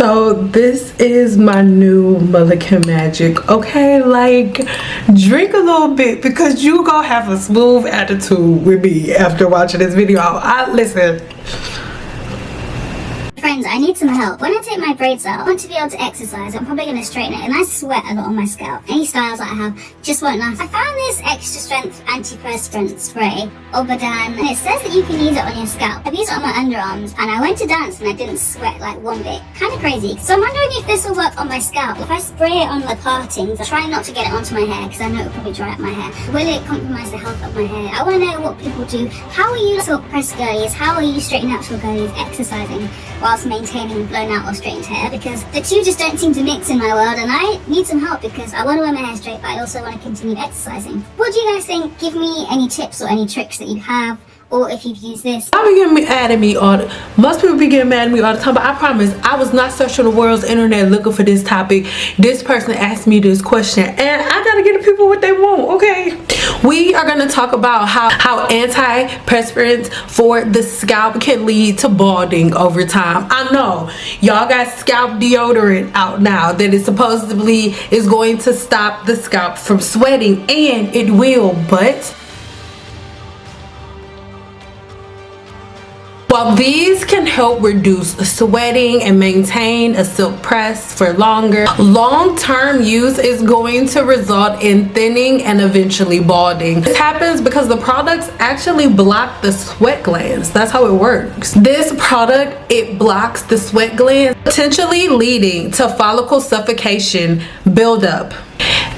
So this is my new Mulligan Magic. Okay, like drink a little bit because you gonna have a smooth attitude with me after watching this video. Listen. Friends, I need some help. When I take my braids out, I want to be able to exercise. I'm probably going to straighten it, and I sweat a lot on my scalp. Any styles that I have just won't last. I found this extra strength antiperspirant spray, Obadan, and it says that you can use it on your scalp. I've used it on my underarms, and I went to dance and I didn't sweat like one bit. Kind of crazy. So I'm wondering if this will work on my scalp. If I spray it on the partings, I try not to get it onto my hair because I know it'll probably dry up my hair. Will it compromise the health of my hair? I want to know what people do. How are you silk pressed girlies? How are you straight natural girlies exercising whilst maintaining blown out or straightened hair? Because the two just don't seem to mix in my world, and I need some help because I want to wear my hair straight, but I also want to continue exercising. What do you guys think? Give me any tips or any tricks that you have, or if you've used this. Most people be getting mad at me all the time, but I promise I was not searching the world's internet looking for this topic. This person asked me this question and I gotta give the people what they want. Okay, we are gonna talk about how antiperspirants for the scalp can lead to balding over time. I know y'all got scalp deodorant out now that is supposedly is going to stop the scalp from sweating, and it will, but while these can help reduce sweating and maintain a silk press for longer, long-term use is going to result in thinning and eventually balding. This happens because the products actually block the sweat glands. That's how it works. This product, it blocks the sweat glands, potentially leading to follicle suffocation, buildup,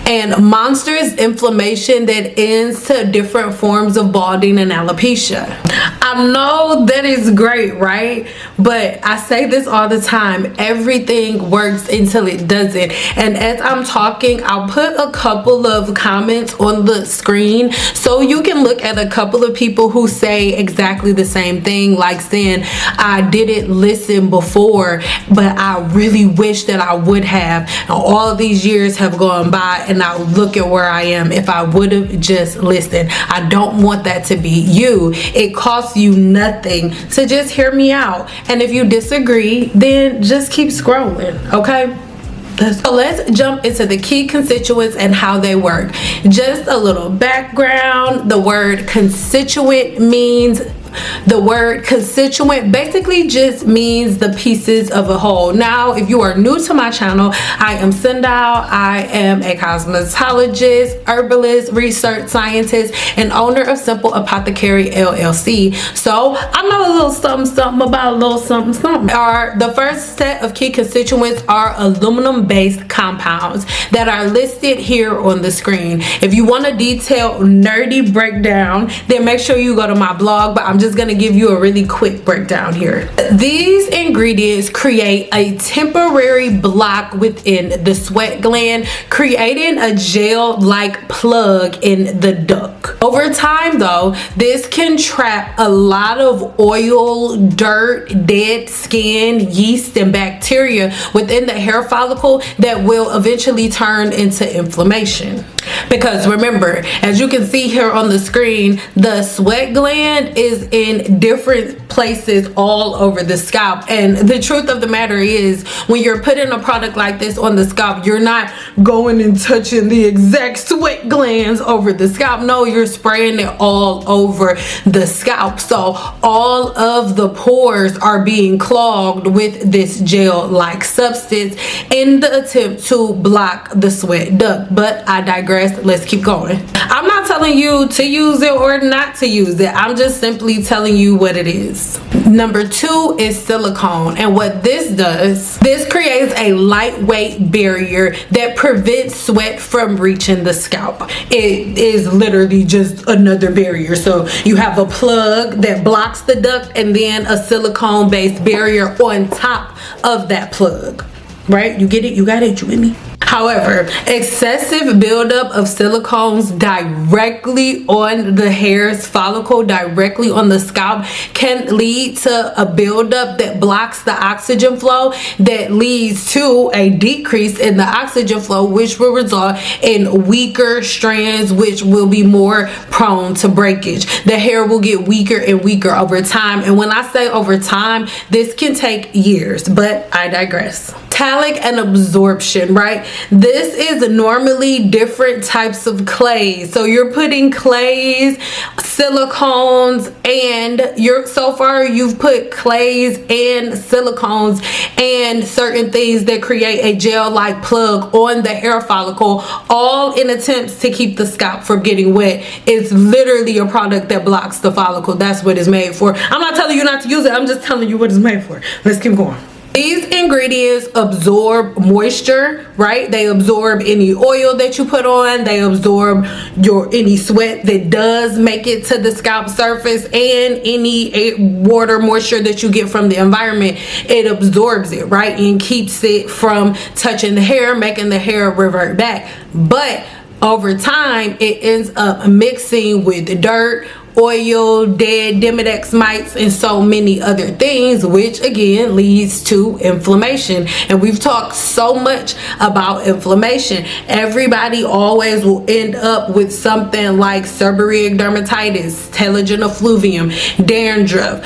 and monstrous inflammation that ends to different forms of balding and alopecia. I know that is great, right? But I say this all the time, everything works until it doesn't. And as I'm talking, I'll put a couple of comments on the screen so you can look at a couple of people who say exactly the same thing, like saying, I didn't listen before, but I really wish that I would have. And all of these years have gone by, and now look at where I am if I would have just listened. I don't want that to be you. It costs you nothing to just hear me out, and if you disagree, then just keep scrolling. Okay, so let's jump into the key constituents and how they work. Just a little background. The word constituent basically just means the pieces of a whole. Now, if you are new to my channel, I am Sindal. I am a cosmetologist, herbalist, research scientist, and owner of Simple Apothecary LLC. So I know a little something about a little something. The first set of key constituents are aluminum-based compounds that are listed here on the screen. If you want a detailed, nerdy breakdown, then make sure you go to my blog, but I'm just going to give you a really quick breakdown here. These ingredients create a temporary block within the sweat gland, creating a gel-like plug in the duct. Over time though, this can trap a lot of oil, dirt, dead skin, yeast, and bacteria within the hair follicle that will eventually turn into inflammation. Because remember, as you can see here on the screen, the sweat gland is in different places all over the scalp, and the truth of the matter is, when you're putting a product like this on the scalp, you're not going and touching the exact sweat glands over the scalp. No, you're spraying it all over the scalp, so all of the pores are being clogged with this gel-like substance in the attempt to block the sweat duct. But I digress. Let's keep going. I'm not telling you to use it or not to use it. I'm just simply telling you what it is. Number 2 is silicone, and what this does, this creates a lightweight barrier that prevents sweat from reaching the scalp. It is literally just another barrier. So you have a plug that blocks the duct and then a silicone based barrier on top of that plug. Right? You get it? You got it? You with me? However, excessive buildup of silicones directly on the hair's follicle, directly on the scalp, can lead to a buildup that blocks the oxygen flow, that leads to a decrease in the oxygen flow, which will result in weaker strands, which will be more prone to breakage. The hair will get weaker and weaker over time. And when I say over time, this can take years, but I digress. Talc and absorption, right? This is normally different types of clays. So you're putting clays, silicones, and so far you've put clays and silicones and certain things that create a gel-like plug on the hair follicle, all in attempts to keep the scalp from getting wet. It's literally a product that blocks the follicle. That's what it's made for. I'm not telling you not to use it. I'm just telling you what it's made for. Let's keep going. These ingredients absorb moisture, right? They absorb any oil that you put on. They absorb any sweat that does make it to the scalp surface, and any water moisture that you get from the environment. It absorbs it, right? And keeps it from touching the hair, making the hair revert back. But over time, it ends up mixing with dirt, oil, dead Demodex mites, and so many other things, which again leads to inflammation. And we've talked so much about inflammation. Everybody always will end up with something like seborrheic dermatitis, telogen effluvium, dandruff,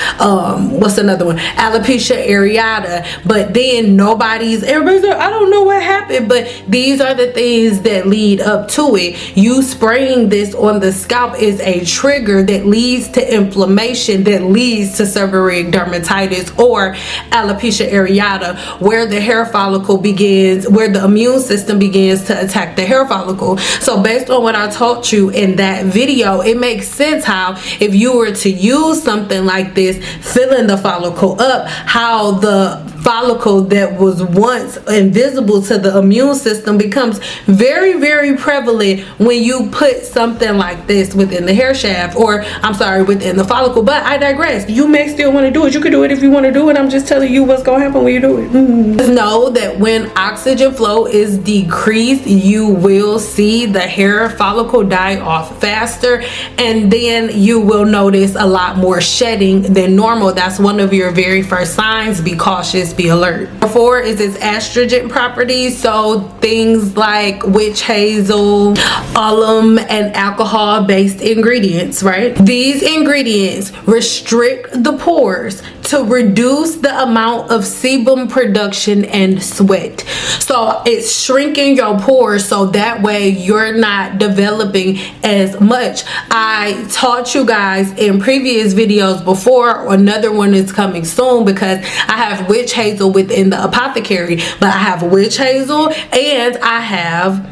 what's another one, alopecia areata. But then everybody's like, I don't know what happened, but these are the things that lead up to it. You spraying this on the scalp is a trigger that leads to inflammation, that leads to seborrheic dermatitis or alopecia areata, where the hair follicle begins, where the immune system begins to attack the hair follicle. So based on what I taught you in that video, it makes sense how if you were to use something like this, filling the follicle up, how the follicle that was once invisible to the immune system becomes very, very prevalent when you put something like this within the hair shaft, or I'm sorry, within the follicle. But I digress. You may still want to do it. You can do it if you want to do it. I'm just telling you what's going to happen when you do it. Just know that when oxygen flow is decreased, you will see the hair follicle die off faster, and then you will notice a lot more shedding than normal. That's one of your very first signs. Be cautious, be alert. Four is its estrogen properties. So things like witch hazel, alum, and alcohol based ingredients, right? These ingredients restrict the pores to reduce the amount of sebum production and sweat. So it's shrinking your pores so that way you're not developing as much. I taught you guys in previous videos before, another one is coming soon, because I have witch hazel within the Apothecary, but I have witch hazel and I have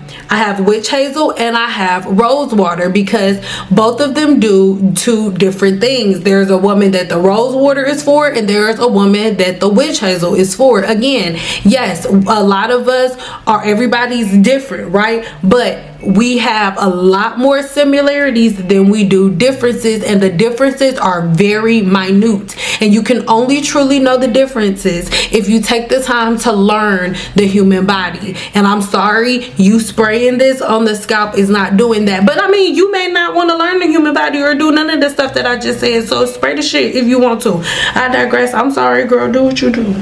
witch hazel and I have rose water, because both of them do two different things. There's a woman that the rose water is for, and there's a woman that the witch hazel is for. Again, yes, a lot of us everybody's different, right? But we have a lot more similarities than we do differences, and the differences are very minute, and you can only truly know the differences if you take the time to learn the human body. And I'm sorry, you spraying this on the scalp is not doing that. But I mean, you may not want to learn the human body or do none of the stuff that I just said, so spray the shit if you want to. I digress. I'm sorry, girl, do what you do.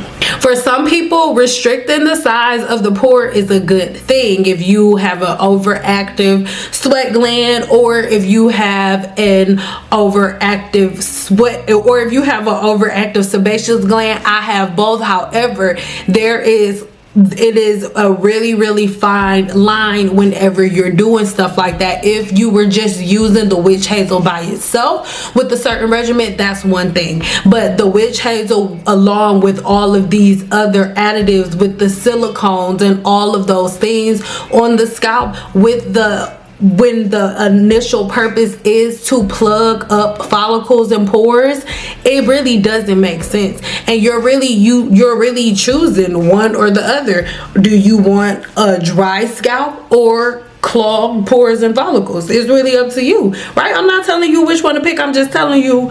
For some people, restricting the size of the pore is a good thing. If you have an overactive sweat gland, or if you have an overactive sweat, or if you have an overactive sebaceous gland. I have both. However, it is a really, really fine line whenever you're doing stuff like that. If you were just using the witch hazel by itself with a certain regimen, that's one thing. But the witch hazel, along with all of these other additives, with the silicones and all of those things on the scalp, when the initial purpose is to plug up follicles and pores, it really doesn't make sense. And you're really choosing one or the other. Do you want a dry scalp or clogged pores and follicles? It's really up to you, right? I'm not telling you which one to pick. I'm just telling you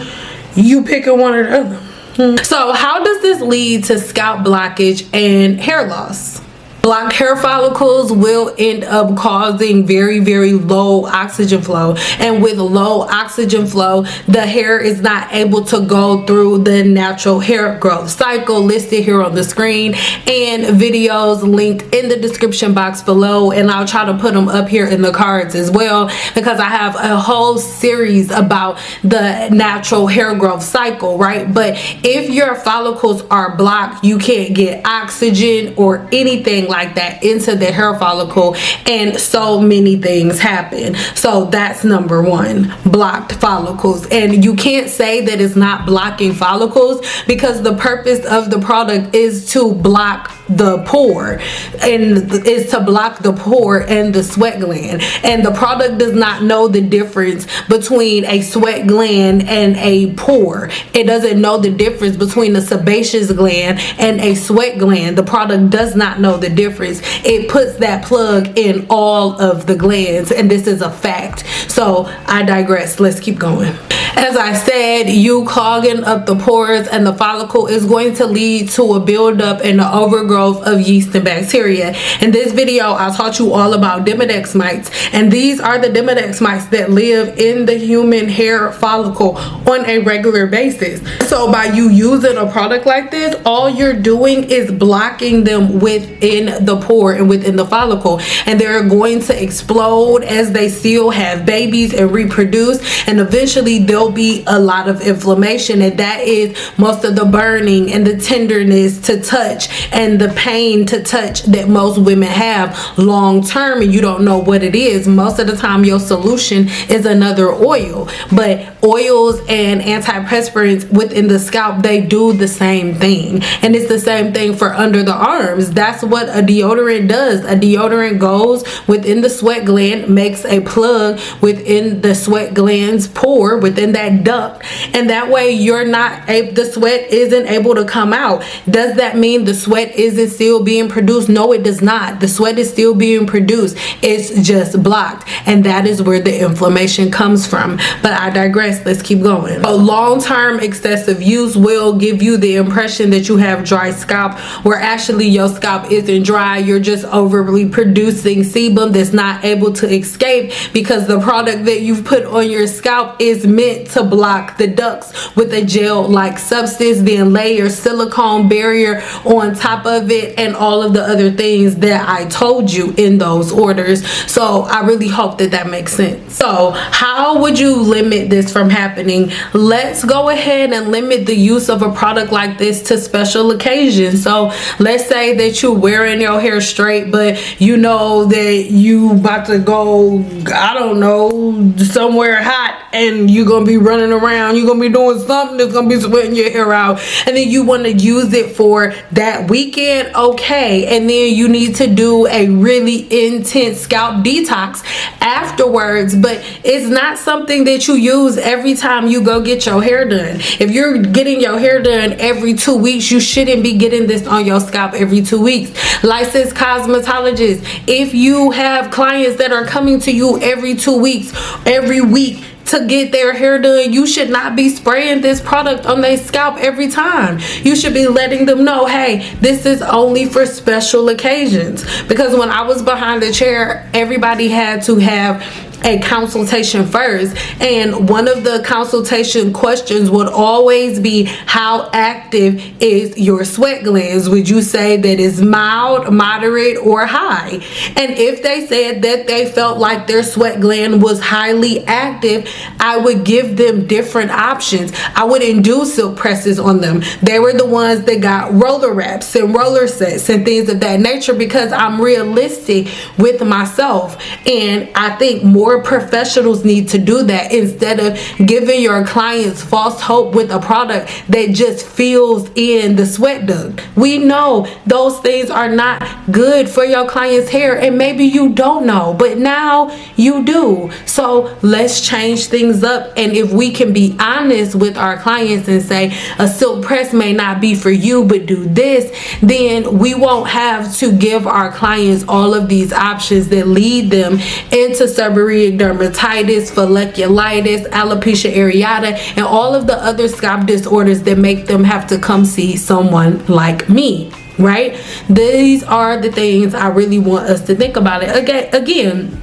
picking one or the other. So how does this lead to scalp blockage and hair loss? Blocked hair follicles will end up causing very, very low oxygen flow, and with low oxygen flow, the hair is not able to go through the natural hair growth cycle listed here on the screen, and videos linked in the description box below, and I'll try to put them up here in the cards as well, because I have a whole series about the natural hair growth cycle, right? But if your follicles are blocked, you can't get oxygen or anything like that into the hair follicle, and so many things happen. So that's number one, blocked follicles. And you can't say that it's not blocking follicles, because the purpose of the product is to block the pore, and is to block the pore and the sweat gland. And the product does not know the difference between a sweat gland and a pore. It doesn't know the difference between a sebaceous gland and a sweat gland. The product does not know the difference. It puts that plug in all of the glands, and this is a fact. So I digress. Let's keep going. As I said, you clogging up the pores and the follicle is going to lead to a buildup and the overgrowth of yeast and bacteria. In this video, I taught you all about Demodex mites, and these are the Demodex mites that live in the human hair follicle on a regular basis. So by you using a product like this, all you're doing is blocking them within the pore and within the follicle, and they're going to explode as they still have babies and reproduce, and eventually they'll be a lot of inflammation, and that is most of the burning and the tenderness to touch and the pain to touch that most women have long term, and you don't know what it is. Most of the time your solution is another oil, but oils and antiperspirants within the scalp, they do the same thing, and it's the same thing for under the arms. That's what a deodorant does. A deodorant goes within the sweat gland, makes a plug within the sweat gland's pore, within that duct, and that way you're not the sweat isn't able to come out. Does that mean the sweat isn't still being produced? No, it does not. The sweat is still being produced. It's just blocked, and that is where the inflammation comes from. But I digress. Let's keep going. A long-term excessive use will give you the impression that you have dry scalp, where actually your scalp isn't dry. You're just overly producing sebum that's not able to escape, because the product that you've put on your scalp is meant to block the ducts with a gel-like substance, then layer silicone barrier on top of it, and all of the other things that I told you in those orders. So I really hope that that makes sense. So how would you limit this from happening? Let's go ahead and limit the use of a product like this to special occasions. So let's say that you're wearing your hair straight, but you know that you about to go, I don't know, somewhere hot, and you're gonna be running around, you're gonna be doing something that's gonna be sweating your hair out, and then you want to use it for that weekend, okay, and then you need to do a really intense scalp detox afterwards, but it's not something that you use every time you go get your hair done. If you're getting your hair done every 2 weeks, you shouldn't be getting this on your scalp every 2 weeks. Licensed cosmetologist, if you have clients that are coming to you every 2 weeks, every week, to get their hair done, you should not be spraying this product on their scalp every time. You should be letting them know, hey, this is only for special occasions. Because when I was behind the chair, everybody had to have a consultation first, and one of the consultation questions would always be, how active is your sweat glands? Would you say that is mild, moderate, or high? And if they said that they felt like their sweat gland was highly active, I would give them different options. I wouldn't do silk presses on them. They were the ones that got roller wraps and roller sets and things of that nature, because I'm realistic with myself, and I think more professionals need to do that, instead of giving your clients false hope with a product that just fills in the sweat duct. We know those things are not good for your client's hair, and maybe you don't know, but now you do. So let's change things up, and if we can be honest with our clients and say a silk press may not be for you, but do this, then we won't have to give our clients all of these options that lead them into seborrheic dermatitis, folliculitis, alopecia areata, and all of the other scalp disorders that make them have to come see someone like me. right? These are the things I really want us to think about it. Again,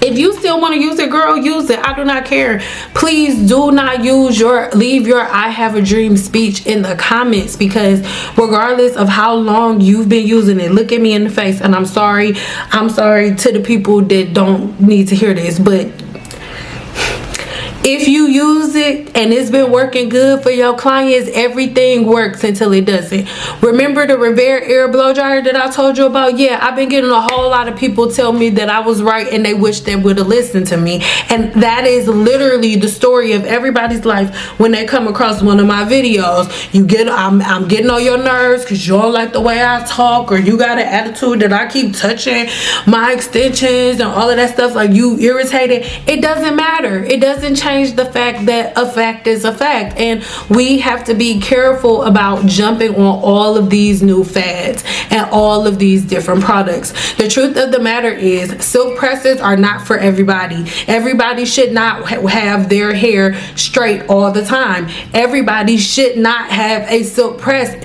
if you still want to use it, girl, use it. I do not care. Please do not leave your I have a dream speech in the comments, because regardless of how long you've been using it, look at me in the face, and I'm sorry to the people that don't need to hear this, but if you use it and it's been working good for your clients, everything works until it doesn't. Remember the Revere air blow dryer that I told you about? Yeah, I've been getting a whole lot of people tell me that I was right and they wish they would have listened to me. And that is literally the story of everybody's life when they come across one of my videos. I'm getting on your nerves because you don't like the way I talk, or you got an attitude that I keep touching my extensions and all of that stuff, like you irritated. It doesn't matter. It doesn't change the fact that a fact is a fact, and we have to be careful about jumping on all of these new fads and all of these different products. The truth of the matter is, silk presses are not for everybody. Everybody should not have their hair straight all the time. Everybody should not have a silk press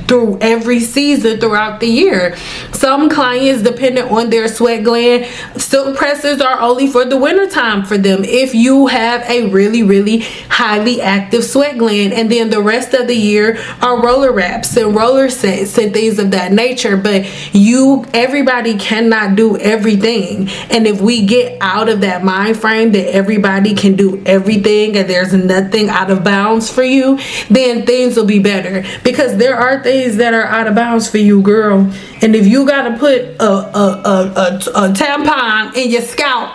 through every season throughout the year. Some clients, depending on their sweat gland, silk presses are only for the winter time for them if you have a really highly active sweat gland, and then the rest of the year are roller wraps and roller sets and things of that nature. But everybody cannot do everything, and if we get out of that mind frame that everybody can do everything and there's nothing out of bounds for you, then things will be better, because there are things that are out of bounds for you, girl. And if you gotta put a tampon in your scalp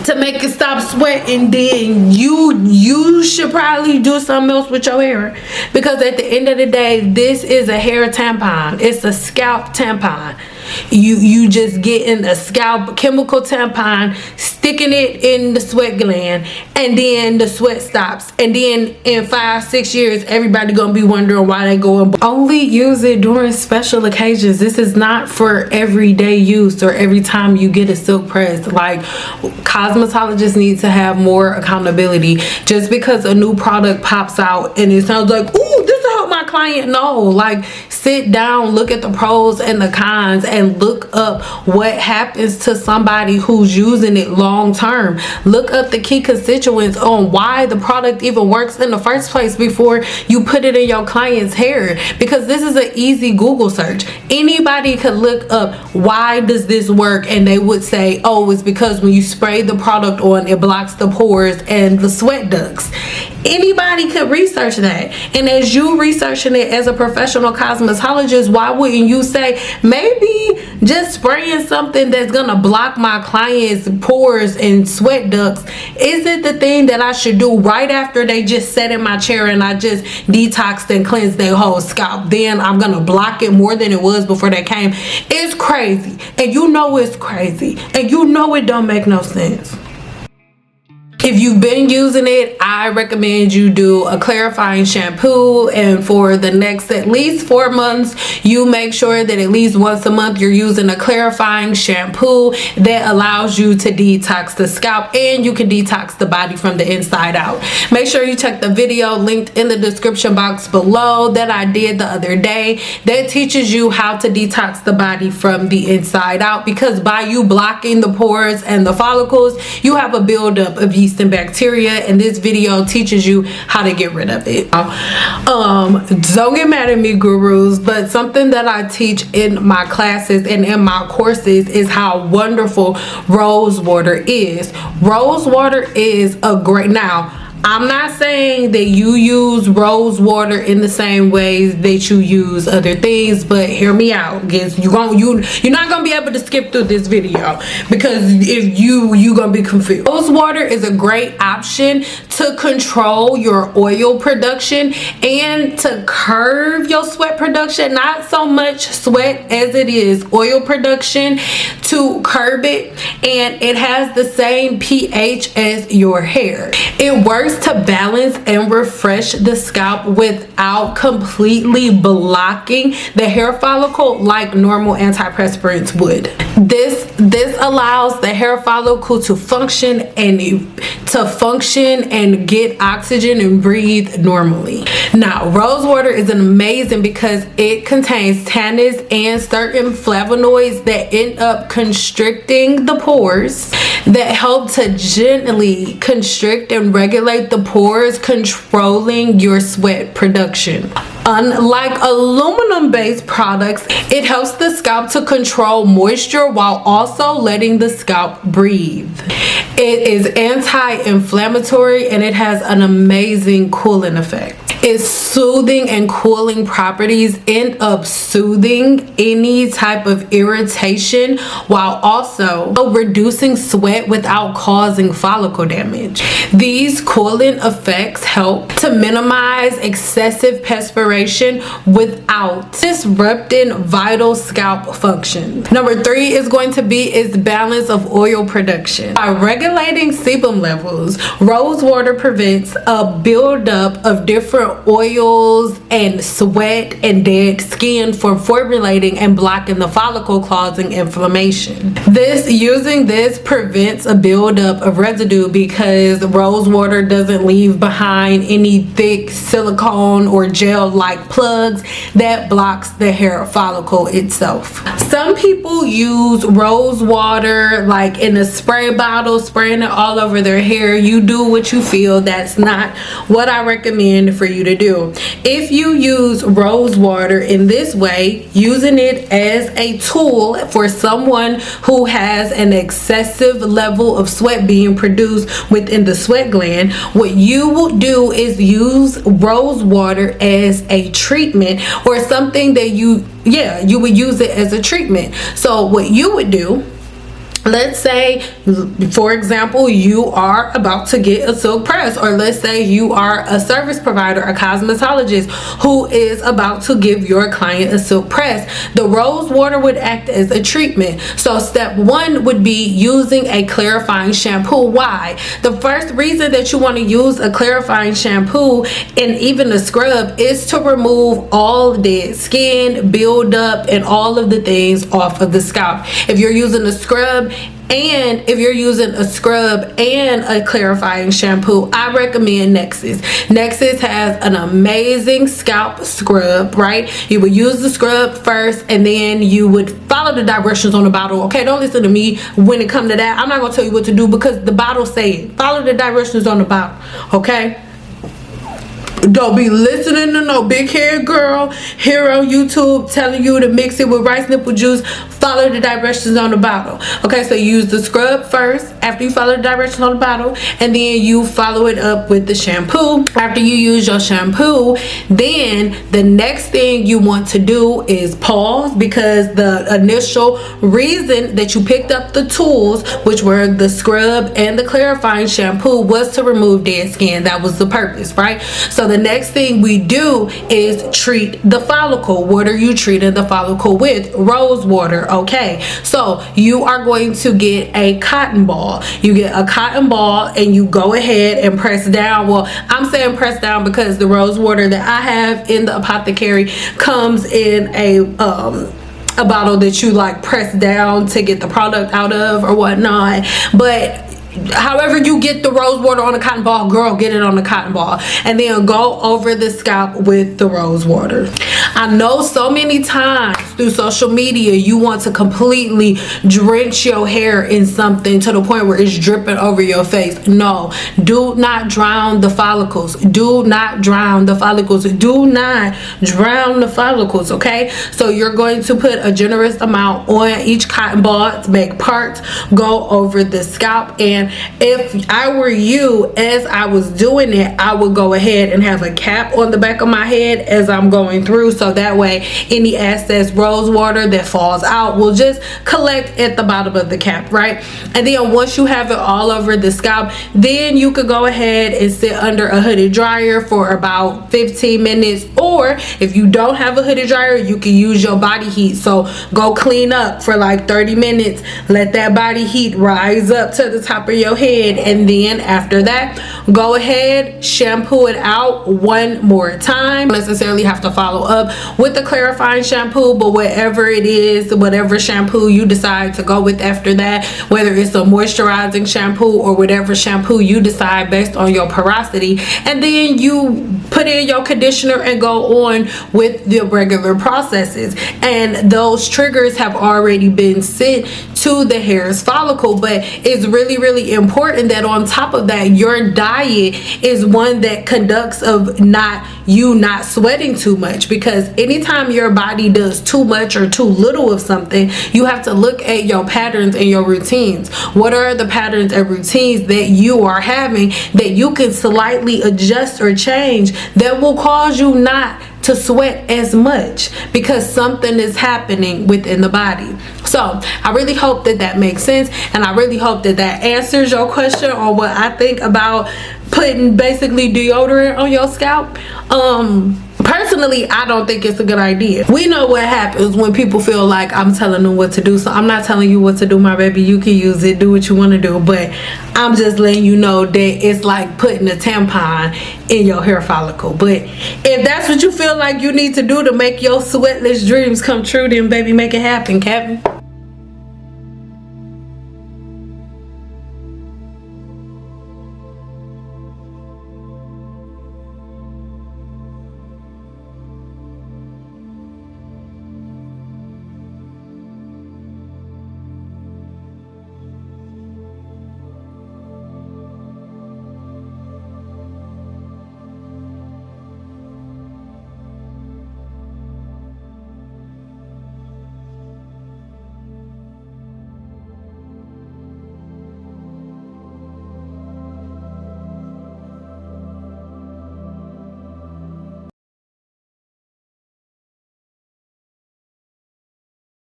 to make it stop sweating, then you should probably do something else with your hair, because at the end of the day, this is a hair tampon. It's a scalp tampon. You just getting a scalp chemical tampon, sticking it in the sweat gland, and then the sweat stops, and then in 5-6 years everybody gonna be wondering why they go and only use it during special occasions. This is not for everyday use or every time you get a silk press. Like, cosmetologists need to have more accountability. Just because a new product pops out and it sounds like, ooh, this will help my client, no, like, sit down, look at the pros and the cons, and look up what happens to somebody who's using it long term. Look up the key constituents on why the product even works in the first place before you put it in your client's hair, because this is an easy Google search. Anybody could look up, why does this work, and they would say, oh, it's because when you spray the product on, it blocks the pores and the sweat ducts. Anybody could research that. And as you researching it as a professional cosmetologist, why wouldn't you say, maybe just spraying something that's gonna block my client's pores and sweat ducts isn't the thing that I should do right after they just sat in my chair and I just detoxed and cleansed their whole scalp? Then I'm gonna block it more than it was before they came. It's crazy, and you know it's crazy, and you know it don't make no sense. If you've been using it, I recommend you do a clarifying shampoo, and for the next at least 4 months, you make sure that at least once a month you're using a clarifying shampoo that allows you to detox the scalp, and you can detox the body from the inside out. Make sure you check the video linked in the description box below that I did the other day that teaches you how to detox the body from the inside out, because by you blocking the pores and the follicles, you have a buildup of yeast and bacteria, and this video teaches you how to get rid of it. Don't get mad at me, gurus, but something that I teach in my classes and in my courses is how wonderful rose water is. Rose water is a great, now I'm not saying that you use rose water in the same ways that you use other things, but hear me out, guys. You're not gonna be able to skip through this video, because if you gonna be confused. Rose water is a great option to control your oil production and to curb your sweat production. Not so much sweat as it is oil production, to curb it, and it has the same pH as your hair. It works works to balance and refresh the scalp without completely blocking the hair follicle like normal antiperspirants would. This allows the hair follicle to function and get oxygen and breathe normally. Now, rose water is amazing because it contains tannins and certain flavonoids that end up constricting the pores, that help to gently constrict and regulate the pores, controlling your sweat production. Unlike aluminum-based products, it helps the scalp to control moisture while also letting the scalp breathe. It is anti-inflammatory and it has an amazing cooling effect. Its soothing and cooling properties end up soothing any type of irritation while also reducing sweat without causing follicle damage. These cooling effects help to minimize excessive perspiration without disrupting vital scalp function. Number 3 is going to be its balance of oil production. By regulating sebum levels, rose water prevents a buildup of different oils and sweat and dead skin from formulating and blocking the follicle, causing inflammation. Using this prevents a buildup of residue because rose water doesn't leave behind any thick silicone or gel-like plugs that blocks the hair follicle itself. Some people use rose water like in a spray bottle, spraying it all over their hair. You do what you feel. That's not what I recommend for you to do. If you use rose water in this way, using it as a tool for someone who has an excessive level of sweat being produced within the sweat gland, what you will do is use rose water as a treatment or something that you would use it as a treatment. So what you would do, let's say, for example, you are about to get a silk press, or let's say you are a service provider, a cosmetologist who is about to give your client a silk press. The rose water would act as a treatment. So step 1 would be using a clarifying shampoo. Why? The first reason that you want to use a clarifying shampoo and even a scrub is to remove all dead skin, build up, and all of the things off of the scalp. If you're using a scrub and a clarifying shampoo, I recommend Nexus. Nexus has an amazing scalp scrub, right? You would use the scrub first and then you would follow the directions on the bottle. Okay, don't listen to me when it comes to that. I'm not gonna tell you what to do because the bottle say it. Follow the directions on the bottle, okay? Don't be listening to no big hair girl here on YouTube telling you to mix it with rice nipple juice. Follow the directions on the bottle. Okay, so you use the scrub first after you follow the directions on the bottle, and then you follow it up with the shampoo. After you use your shampoo, then the next thing you want to do is pause, because the initial reason that you picked up the tools, which were the scrub and the clarifying shampoo, was to remove dead skin. That was the purpose, right? So the next thing we do is treat the follicle. What are you treating the follicle with? Rose water. Okay, so you are going to get a cotton ball. You get a cotton ball and you go ahead and press down. Well, I'm saying press down because the rose water that I have in the Apothecary comes in a bottle that you like press down to get the product out of or whatnot. But however you get the rose water on a cotton ball, girl, get it on the cotton ball, and then go over the scalp with the rose water. I know so many times through social media you want to completely drench your hair in something to the point where it's dripping over your face. No, do not drown the follicles. Do not drown the follicles. Do not drown the follicles, okay? So you're going to put a generous amount on each cotton ball to make parts go over the scalp. And if I were you, as I was doing it, I would go ahead and have a cap on the back of my head as I'm going through, so that way any excess rose water that falls out will just collect at the bottom of the cap, right? And then once you have it all over the scalp, then you could go ahead and sit under a hooded dryer for about 15 minutes, or if you don't have a hooded dryer, you can use your body heat. So go clean up for like 30 minutes, let that body heat rise up to the top of your head, and then after that, go ahead, shampoo it out one more time. Don't necessarily have to follow up with the clarifying shampoo, but whatever it is, whatever shampoo you decide to go with after that, whether it's a moisturizing shampoo or whatever shampoo you decide based on your porosity, and then you put in your conditioner and go on with the regular processes. And those triggers have already been sent to the hair's follicle, but it's really important that on top of that, your diet is one that conducts of not sweating too much, because anytime your body does too much or too little of something, you have to look at your patterns and your routines. What are the patterns and routines that you are having that you can slightly adjust or change that will cause you not to sweat as much, because something is happening within the body? So I really hope that that makes sense, and I really hope that that answers your question on what I think about putting basically deodorant on your scalp. Personally, I don't think it's a good idea. We know what happens when people feel like I'm telling them what to do, so I'm not telling you what to do, my baby. You can use it, do what you want to do, but I'm just letting you know that it's like putting a tampon in your hair follicle. But if that's what you feel like you need to do to make your sweatless dreams come true, then baby, make it happen, Captain.